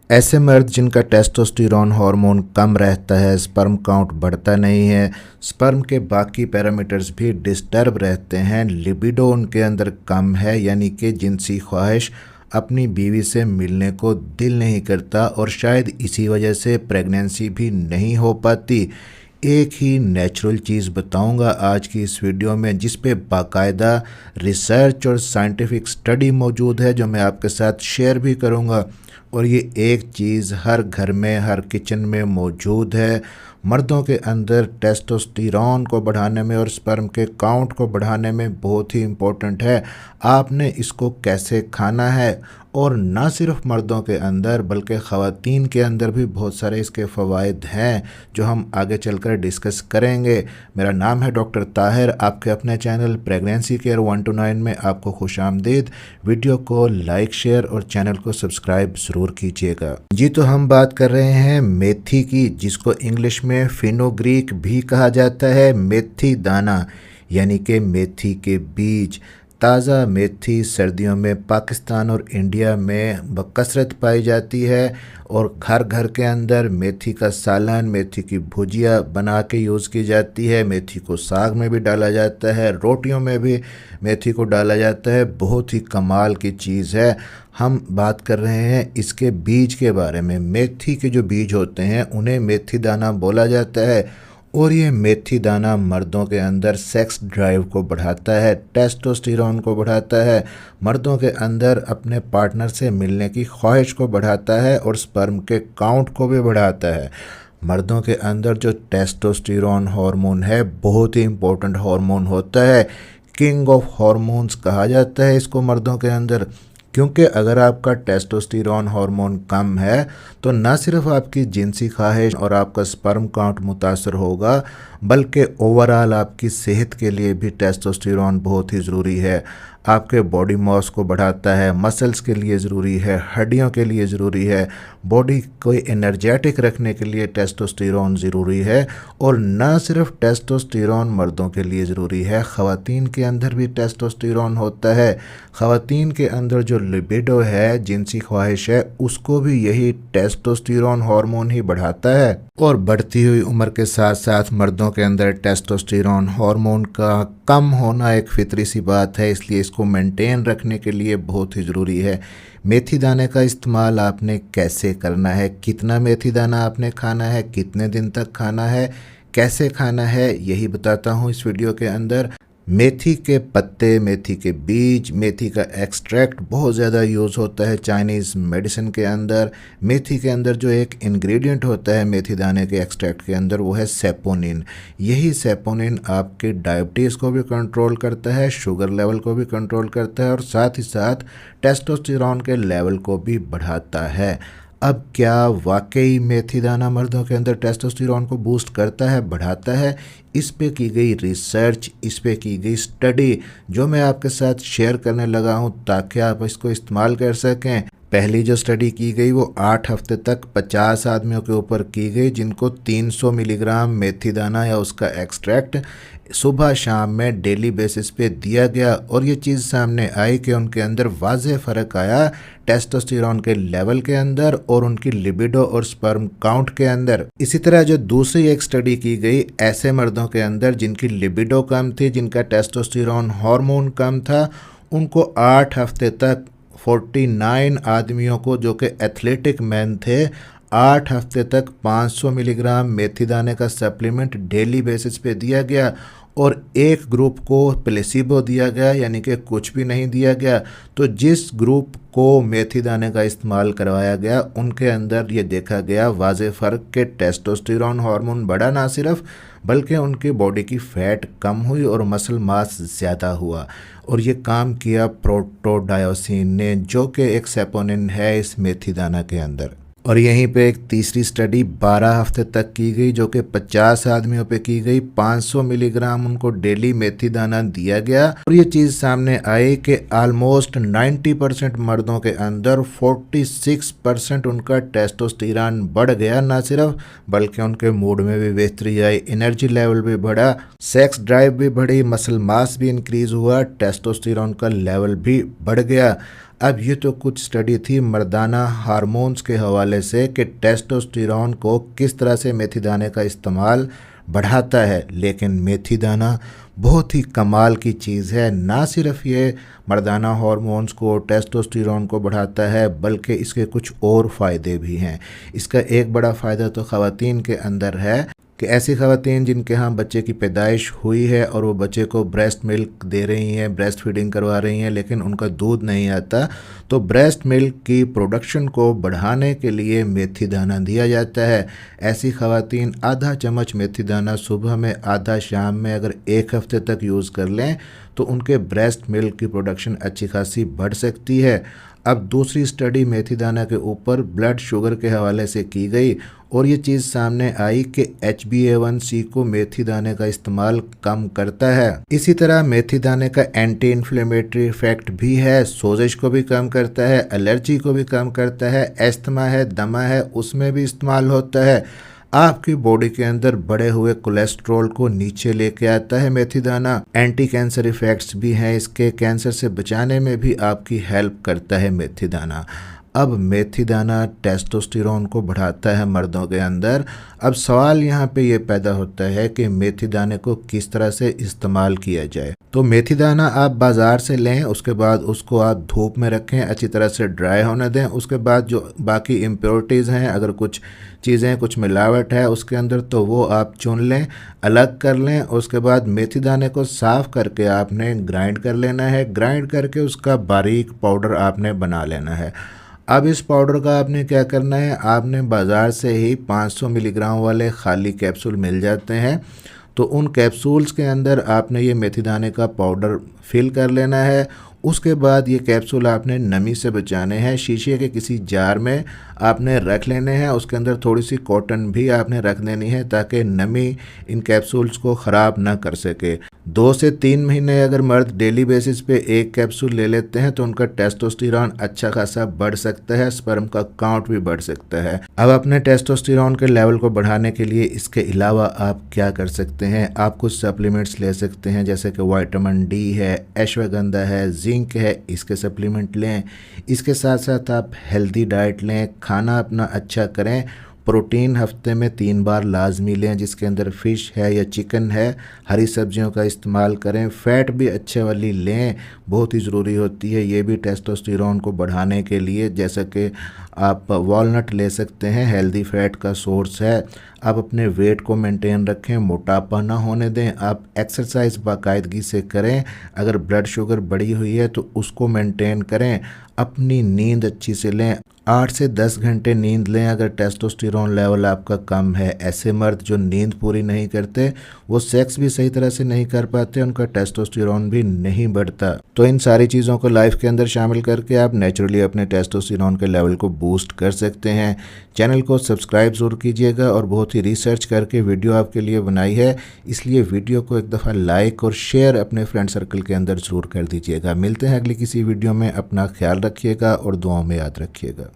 ऐसे मर्द जिनका टेस्टोस्टेरोन हार्मोन कम रहता है, स्पर्म काउंट बढ़ता नहीं है, स्पर्म के बाकी पैरामीटर्स भी डिस्टर्ब रहते हैं, लिबिडो उनके अंदर कम है यानी कि जिनसी ख्वाहिश, अपनी बीवी से मिलने को दिल नहीं करता और शायद इसी वजह से प्रेगनेंसी भी नहीं हो पाती। एक ही नेचुरल चीज़ बताऊंगा आज की इस वीडियो में जिस पे बाकायदा रिसर्च और साइंटिफिक स्टडी मौजूद है, जो मैं आपके साथ शेयर भी करूंगा। और ये एक चीज़ हर घर में, हर किचन में मौजूद है। मर्दों के अंदर टेस्टोस्टेरोन को बढ़ाने में और स्पर्म के काउंट को बढ़ाने में बहुत ही इम्पोर्टेंट है। आपने इसको कैसे खाना है, और ना सिर्फ मर्दों के अंदर बल्कि ख़वातीन के अंदर भी बहुत सारे इसके फ़वाइद हैं जो हम आगे चलकर डिस्कस करेंगे। मेरा नाम है डॉक्टर ताहिर, आपके अपने चैनल प्रेगनेंसी केयर 1 to 9 में आपको खुशामदीद। वीडियो को लाइक, शेयर और चैनल को सब्सक्राइब ज़रूर कीजिएगा। जी, तो हम बात कर रहे हैं मेथी की, जिसको इंग्लिश में फिनोग्रीक भी कहा जाता है। मेथी दाना यानी कि मेथी के बीज। ताज़ा मेथी सर्दियों में पाकिस्तान और इंडिया में बकसरत पाई जाती है और घर घर के अंदर मेथी का सालन, मेथी की भुजिया बना के यूज़ की जाती है। मेथी को साग में भी डाला जाता है, रोटियों में भी मेथी को डाला जाता है। बहुत ही कमाल की चीज़ है। हम बात कर रहे हैं इसके बीज के बारे में। मेथी के जो बीज होते हैं उन्हें मेथी दाना बोला जाता है और ये मेथी दाना मर्दों के अंदर सेक्स ड्राइव को बढ़ाता है, टेस्टोस्टेरोन को बढ़ाता है, मर्दों के अंदर अपने पार्टनर से मिलने की ख्वाहिश को बढ़ाता है और स्पर्म के काउंट को भी बढ़ाता है। मर्दों के अंदर जो टेस्टोस्टेरोन हार्मोन है बहुत ही इम्पोर्टेंट हार्मोन होता है। किंग ऑफ हार्मोन्स कहा जाता है इसको मर्दों के अंदर, क्योंकि अगर आपका टेस्टोस्टेरोन हार्मोन कम है तो न सिर्फ आपकी जिनसी ख्वाहिश और आपका स्पर्म काउंट मुतासर होगा, बल्कि ओवरऑल आपकी सेहत के लिए भी टेस्टोस्टेरोन बहुत ही ज़रूरी है। आपके बॉडी मास को बढ़ाता है, मसल्स के लिए ज़रूरी है, हड्डियों के लिए ज़रूरी है, बॉडी को एनर्जेटिक रखने के लिए टेस्टोस्टेरोन ज़रूरी है। और न सिर्फ टेस्टोस्टेरोन मर्दों के लिए ज़रूरी है, ख़वातीन के अंदर भी टेस्टोस्टेरोन होता है। ख़वातीन के अंदर जो लिबिडो है, जिनसी ख्वाहिश है, उसको भी यही टेस्टोस्टेरोन हार्मोन ही बढ़ाता है। और बढ़ती हुई उम्र के साथ साथ मर्दों के अंदर टेस्टोस्टेरोन हार्मोन का कम होना एक फितरी सी बात है, इसलिए इसको मेंटेन रखने के लिए बहुत ही ज़रूरी है। मेथी दाने का इस्तेमाल आपने कैसे करना है, कितना मेथी दाना आपने खाना है, कितने दिन तक खाना है, कैसे खाना है, यही बताता हूँ इस वीडियो के अंदर। मेथी के पत्ते, मेथी के बीज, मेथी का एक्सट्रैक्ट बहुत ज़्यादा यूज़ होता है चाइनीज़ मेडिसिन के अंदर। मेथी के अंदर जो एक इंग्रेडिएंट होता है मेथी दाने के एक्सट्रैक्ट के अंदर, वो है सेपोनिन। यही सेपोनिन आपके डायबिटीज़ को भी कंट्रोल करता है, शुगर लेवल को भी कंट्रोल करता है और साथ ही साथ टेस्टोस्टेरोन के लेवल को भी बढ़ाता है। अब क्या वाकई मेथी दाना मर्दों के अंदर टेस्टोस्टेरोन को बूस्ट करता है, बढ़ाता है? इस पे की गई रिसर्च, इस पे की गई स्टडी जो मैं आपके साथ शेयर करने लगा हूं ताकि आप इसको इस्तेमाल कर सकें। पहली जो स्टडी की गई वो 8 हफ्ते तक 50 आदमियों के ऊपर की गई, जिनको 300 मिलीग्राम मेथी दाना या उसका एक्सट्रैक्ट सुबह शाम में डेली बेसिस पे दिया गया और ये चीज़ सामने आई कि उनके अंदर वाज़ेह फ़र्क आया टेस्टोस्टेरोन के लेवल के अंदर और उनकी लिबिडो और स्पर्म काउंट के अंदर। इसी तरह जो दूसरी एक स्टडी की गई ऐसे मर्दों के अंदर जिनकी लिबिडो कम थी, जिनका टेस्टोस्टेरोन हार्मोन कम था, उनको 8 हफ्ते तक 49 आदमियों को, जो कि एथलेटिक मैन थे, 8 हफ्ते तक 500 मिलीग्राम मेथी दाने का सप्लीमेंट डेली बेसिस पे दिया गया और एक ग्रुप को प्लेसिबो दिया गया, यानी कि कुछ भी नहीं दिया गया। तो जिस ग्रुप को मेथी दाने का इस्तेमाल करवाया गया उनके अंदर ये देखा गया वाज़ेह फ़र्क के टेस्टोस्टेरोन हार्मोन बढ़ा ना सिर्फ, बल्कि उनकी बॉडी की फ़ैट कम हुई और मसल मास ज़्यादा हुआ। और ये काम किया प्रोटोडायोसिन ने, जो कि एक सेपोनिन है इस मेथी दाना के अंदर। और यहीं पे एक तीसरी स्टडी 12 हफ्ते तक की गई, जो कि 50 आदमियों पे की गई। 500 मिलीग्राम उनको डेली मेथी दाना दिया गया और ये चीज़ सामने आई कि ऑलमोस्ट 90% मर्दों के अंदर 46% उनका टेस्टोस्टेरोन बढ़ गया। ना सिर्फ बल्कि उनके मूड में भी बेहतरी आई, एनर्जी लेवल भी बढ़ा, सेक्स ड्राइव भी बढ़ी, मसल मास भी इंक्रीज हुआ, टेस्टोस्टेरोन का लेवल भी बढ़ गया। अब ये तो कुछ स्टडी थी मर्दाना हार्मोन्स के हवाले से कि टेस्टोस्टेरोन को किस तरह से मेथी दाने का इस्तेमाल बढ़ाता है, लेकिन मेथी दाना बहुत ही कमाल की चीज़ है। ना सिर्फ ये मर्दाना हार्मोन्स को टेस्टोस्टेरोन को बढ़ाता है बल्कि इसके कुछ और फ़ायदे भी हैं। इसका एक बड़ा फ़ायदा तो ख़वातीन के अंदर है कि ऐसी ख़वातीन जिनके यहाँ बच्चे की पैदाइश हुई है और वो बच्चे को ब्रेस्ट मिल्क दे रही हैं, ब्रेस्ट फीडिंग करवा रही हैं, लेकिन उनका दूध नहीं आता, तो ब्रेस्ट मिल्क की प्रोडक्शन को बढ़ाने के लिए मेथी दाना दिया जाता है। ऐसी ख़वातीन आधा चम्मच मेथी दाना सुबह में, आधा शाम में अगर एक हफ़्ते तक यूज़ कर लें तो उनके ब्रेस्ट मिल्क की प्रोडक्शन अच्छी खासी बढ़ सकती है। अब दूसरी स्टडी मेथी दाना के ऊपर ब्लड शुगर के हवाले से की गई और ये चीज़ सामने आई कि HbA1c को मेथी दाने का इस्तेमाल कम करता है। इसी तरह मेथी दाने का एंटी इन्फ्लेमेटरी इफेक्ट भी है, सोजिश को भी कम करता है, एलर्जी को भी कम करता है, एस्थमा है, दमा है, उसमें भी इस्तेमाल होता है। आपकी बॉडी के अंदर बढ़े हुए कोलेस्ट्रॉल को नीचे लेके आता है मेथी दाना। एंटी कैंसर इफेक्ट्स भी हैं इसके, कैंसर से बचाने में भी आपकी हेल्प करता है मेथी दाना। अब मेथी दाना टेस्टोस्टेरोन को बढ़ाता है मर्दों के अंदर। अब सवाल यहाँ पे ये पैदा होता है कि मेथी दाने को किस तरह से इस्तेमाल किया जाए। तो मेथी दाना आप बाज़ार से लें, उसके बाद उसको आप धूप में रखें, अच्छी तरह से ड्राई होने दें। उसके बाद जो बाकी इम्प्योरिटीज़ हैं, अगर कुछ चीज़ें, कुछ मिलावट है उसके अंदर, तो वो आप चुन लें, अलग कर लें। उसके बाद मेथी दाने को साफ़ करके आपने ग्राइंड कर लेना है। ग्राइंड करके उसका बारीक पाउडर आपने बना लेना है। अब इस पाउडर का आपने क्या करना है, आपने बाज़ार से ही 500 मिलीग्राम वाले खाली कैप्सूल मिल जाते हैं, तो उन कैप्सूल्स के अंदर आपने ये मेथी दाने का पाउडर फिल कर लेना है। उसके बाद ये कैप्सूल आपने नमी से बचाने हैं। शीशे के किसी जार में आपने रख लेने हैं, उसके अंदर थोड़ी सी कॉटन भी आपने रख देनी है ताकि नमी इन कैप्सूल्स को ख़राब ना कर सके। 2 से 3 महीने अगर मर्द डेली बेसिस पे एक कैप्सूल ले लेते हैं तो उनका टेस्टोस्टेरोन अच्छा खासा बढ़ सकता है, स्पर्म का काउंट भी बढ़ सकता है। अब अपने टेस्टोस्टेरोन के लेवल को बढ़ाने के लिए इसके अलावा आप क्या कर सकते हैं, आप कुछ सप्लीमेंट्स ले सकते हैं, जैसे कि विटामिन डी है, अश्वगंधा है, जिंक है, इसके सप्लीमेंट लें। इसके साथ साथ आप हेल्दी डाइट लें, खाना अपना अच्छा करें। प्रोटीन हफ्ते में 3 बार लाजमी लें, जिसके अंदर फ़िश है या चिकन है। हरी सब्जियों का इस्तेमाल करें। फ़ैट भी अच्छे वाली लें, बहुत ही ज़रूरी होती है ये भी टेस्टोस्टेरोन को बढ़ाने के लिए। जैसा कि आप वॉलनट ले सकते हैं, हेल्दी फ़ैट का सोर्स है। आप अपने वेट को मेंटेन रखें, मोटापा ना होने दें। आप एक्सरसाइज बाकायदगी से करें। अगर ब्लड शुगर बढ़ी हुई है तो उसको मेंटेन करें। अपनी नींद अच्छी से लें, 8 से 10 घंटे नींद लें अगर टेस्टोस्टेरोन लेवल आपका कम है। ऐसे मर्द जो नींद पूरी नहीं करते वो सेक्स भी सही तरह से नहीं कर पाते, उनका टेस्टोस्टेरोन भी नहीं बढ़ता। तो इन सारी चीज़ों को लाइफ के अंदर शामिल करके आप नेचुरली अपने टेस्टोस्टेरोन के लेवल को बूस्ट कर सकते हैं। चैनल को सब्सक्राइब ज़रूर कीजिएगा और बहुत ही रिसर्च करके वीडियो आपके लिए बनाई है, इसलिए वीडियो को एक दफ़ा लाइक और शेयर अपने फ्रेंड सर्कल के अंदर ज़रूर कर दीजिएगा। मिलते हैं अगली किसी वीडियो में। अपना ख्याल रखिएगा और दुआओं में याद रखिएगा।